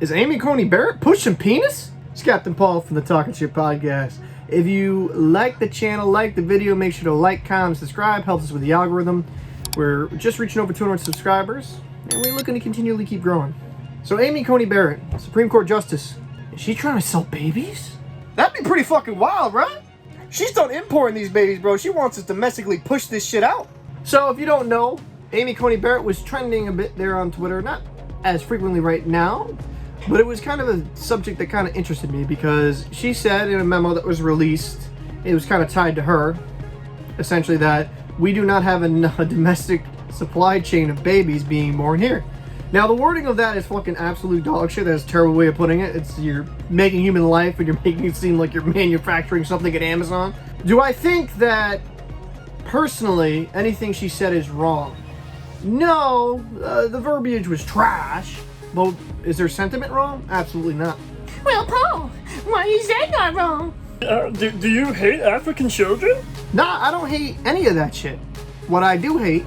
Is Amy Coney Barrett pushing penis? It's Captain Paul from the Talking Shit Podcast. If you like the channel, like the video, make sure to like, comment, subscribe. Helps us with the algorithm. We're just reaching over 200 subscribers, and we're looking to continually keep growing. So Amy Coney Barrett, Supreme Court Justice, is she trying to sell babies? That'd be pretty fucking wild, right? She's done importing these babies, bro. She wants us to domestically push this shit out. So if you don't know, Amy Coney Barrett was trending a bit there on Twitter, not as frequently right now, but it was kind of a subject that kind of interested me because she said in a memo that was released, it was kind of tied to her, essentially that we do not have a domestic supply chain of babies being born here. Now the wording of that is fucking absolute dog shit. That's a terrible way of putting it. It's you're making human life and you're making it seem like you're manufacturing something at Amazon. Do I think that personally anything she said is wrong? No, the verbiage was trash. But is her sentiment wrong? Absolutely not. Well, Paul, why is that not wrong? Do you hate African children? Nah, I don't hate any of that shit. What I do hate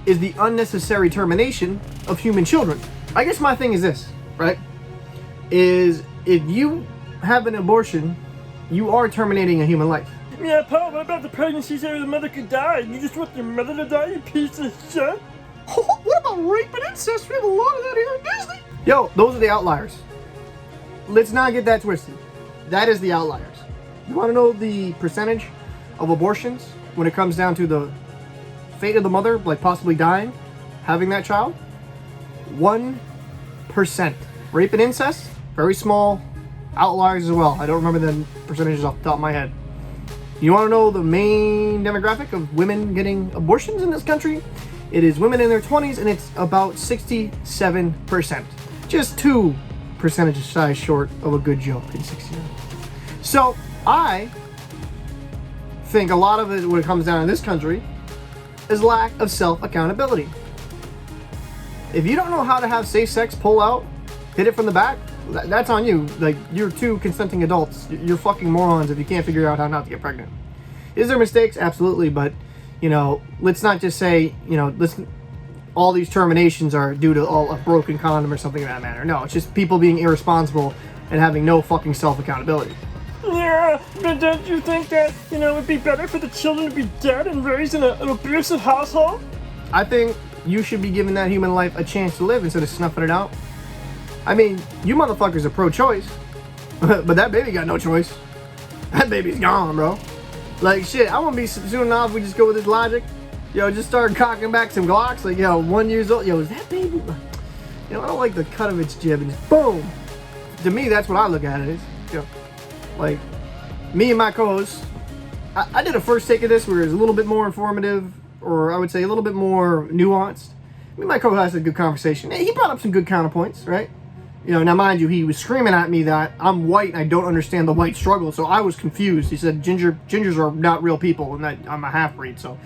is the unnecessary termination of human children. I guess my thing is this, right? Is if you have an abortion, you are terminating a human life. Yeah, Paul, what about the pregnancies where the mother could die? You just want your mother to die, you piece of shit? What about rape and incest? We have a lot of that here in Disney. Yo, those are the outliers. Let's not get that twisted. That is the outliers. You want to know the percentage of abortions when it comes down to the fate of the mother, like possibly dying, having that child? 1%. Rape and incest, very small. Outliers as well. I don't remember the percentages off the top of my head. You want to know the main demographic of women getting abortions in this country? It is women in their 20s, and it's about 67%. Just 2 percentage size short of a good joke in 69. So, I think a lot of it, when it comes down in this country, is lack of self-accountability. If you don't know how to have safe sex pull out, hit it from the back, that's on you. Like, you're 2 consenting adults. You're fucking morons if you can't figure out how not to get pregnant. Is there mistakes? Absolutely, but you know, let's not just say, you know, all these terminations are due to a broken condom or something of that matter. No, it's just people being irresponsible and having no fucking self-accountability. Yeah, but don't you think that, you know, it would be better for the children to be dead and raised in an abusive household? I think you should be giving that human life a chance to live instead of snuffing it out. I mean, you motherfuckers are pro-choice, but that baby got no choice. That baby's gone, bro. Like, shit, I won't be soon enough we just go with this logic. Yo, just start cocking back some Glocks. Like, yo, 1 year old. Yo, is that baby? You know, I don't like the cut of its jib. And just boom. To me, that's what I look at it as. Yo, like, me and my co-host, I did a first take of this where it was a little bit more informative, or I would say a little bit more nuanced. Me and my co-host had a good conversation. He brought up some good counterpoints, right? You know, now mind you, he was screaming at me that I'm white and I don't understand the white struggle, so I was confused. He said gingers are not real people and that I'm a half-breed, so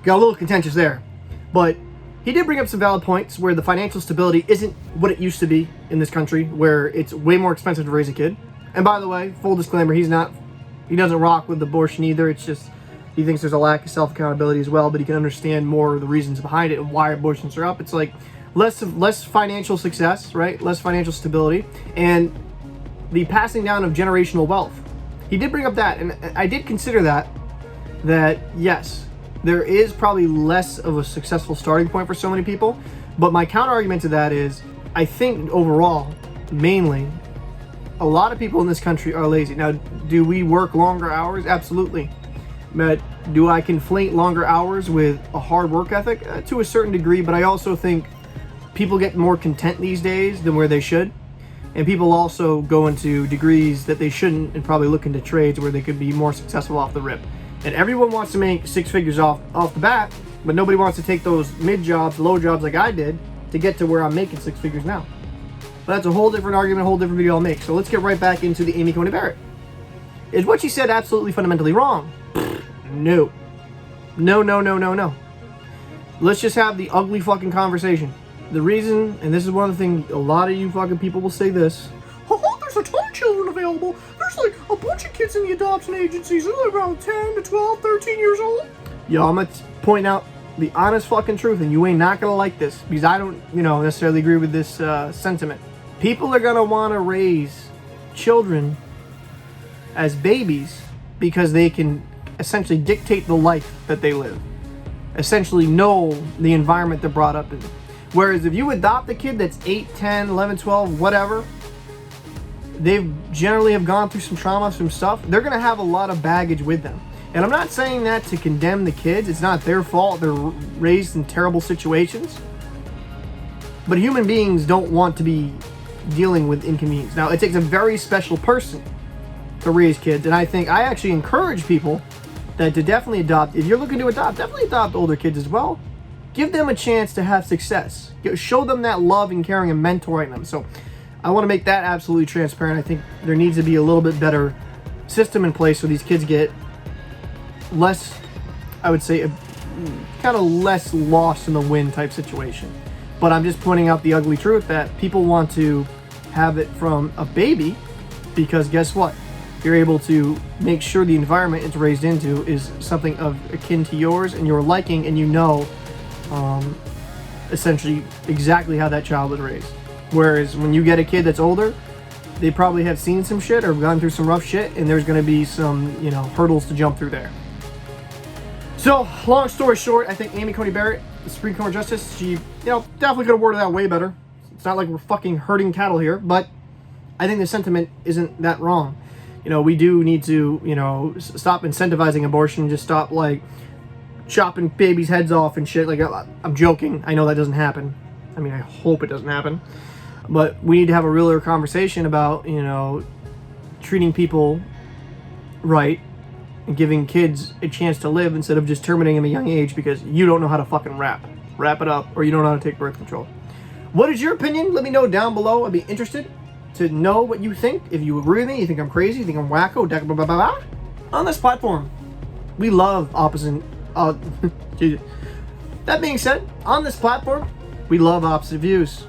got a little contentious there. But he did bring up some valid points where the financial stability isn't what it used to be in this country, where it's way more expensive to raise a kid. And by the way, full disclaimer, he doesn't rock with abortion either. It's just he thinks there's a lack of self-accountability as well, but he can understand more of the reasons behind it and why abortions are up. It's like less financial success, right? Less financial stability, and the passing down of generational wealth. He did bring up that, and I did consider that yes, there is probably less of a successful starting point for so many people, but my counter argument to that is, I think overall, mainly, a lot of people in this country are lazy. Now, do we work longer hours? Absolutely. But do I conflate longer hours with a hard work ethic? To a certain degree, but I also think people get more content these days than where they should, and people also go into degrees that they shouldn't and probably look into trades where they could be more successful off the rip. And everyone wants to make 6 figures off the bat, but nobody wants to take those mid jobs, low jobs like I did to get to where I'm making 6 figures now. But that's a whole different argument, a whole different video I'll make. So let's get right back into the Amy Coney Barrett. Is what she said absolutely fundamentally wrong? No. No. Let's just have the ugly fucking conversation. The reason, and this is one of the things, a lot of you fucking people will say this. Oh, there's a ton of children available. There's like a bunch of kids in the adoption agencies. They're around 10 to 12, 13 years old. Yo, I'm going to point out the honest fucking truth, and you ain't not going to like this, because I don't, necessarily agree with this sentiment. People are going to want to raise children as babies because they can essentially dictate the life that they live. Essentially know the environment they're brought up in. Whereas if you adopt a kid that's 8, 10, 11, 12, whatever, they generally have gone through some trauma, some stuff. They're going to have a lot of baggage with them. And I'm not saying that to condemn the kids. It's not their fault. They're raised in terrible situations. But human beings don't want to be dealing with inconvenience. Now, it takes a very special person to raise kids. And I actually encourage people that to definitely adopt. If you're looking to adopt, definitely adopt older kids as well. Give them a chance to have success. Show them that love and caring and mentoring them. So I want to make that absolutely transparent. I think there needs to be a little bit better system in place so these kids get less, I would say, kind of less lost in the wind type situation. But I'm just pointing out the ugly truth that people want to have it from a baby because guess what? You're able to make sure the environment it's raised into is something of akin to yours and your liking, and you know essentially exactly how that child was raised. Whereas when you get a kid that's older, they probably have seen some shit or gone through some rough shit, and there's going to be some, hurdles to jump through there. So, long story short, I think Amy Coney Barrett, the Supreme Court Justice, she, definitely could have worded that way better. It's not like we're fucking herding cattle here, but I think the sentiment isn't that wrong. We do need to, stop incentivizing abortion, just stop, chopping babies' heads off and shit. I'm joking. I know that doesn't happen. I mean, I hope it doesn't happen. But we need to have a realer conversation about, treating people right and giving kids a chance to live instead of just terminating them at a young age because you don't know how to fucking wrap it up, or you don't know how to take birth control. What is your opinion? Let me know down below. I'd be interested to know what you think. If you agree with me, you think I'm crazy, you think I'm wacko, blah, blah, blah, blah. On this platform, we love opposite. That being said, on this platform, we love opposite views.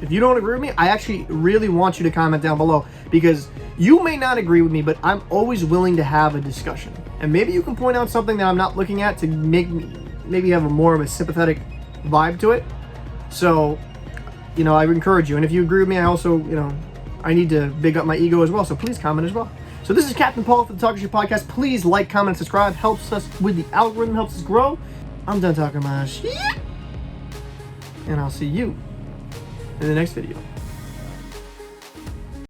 If you don't agree with me, I actually really want you to comment down below because you may not agree with me, but I'm always willing to have a discussion. And maybe you can point out something that I'm not looking at to make me maybe have more of a sympathetic vibe to it. So, I would encourage you. And if you agree with me, I also, I need to big up my ego as well. So please comment as well. So this is Captain Paul for the Talk Shit Podcast. Please like, comment, and subscribe. Helps us with the algorithm, helps us grow. I'm done talking my shit. And I'll see you in the next video.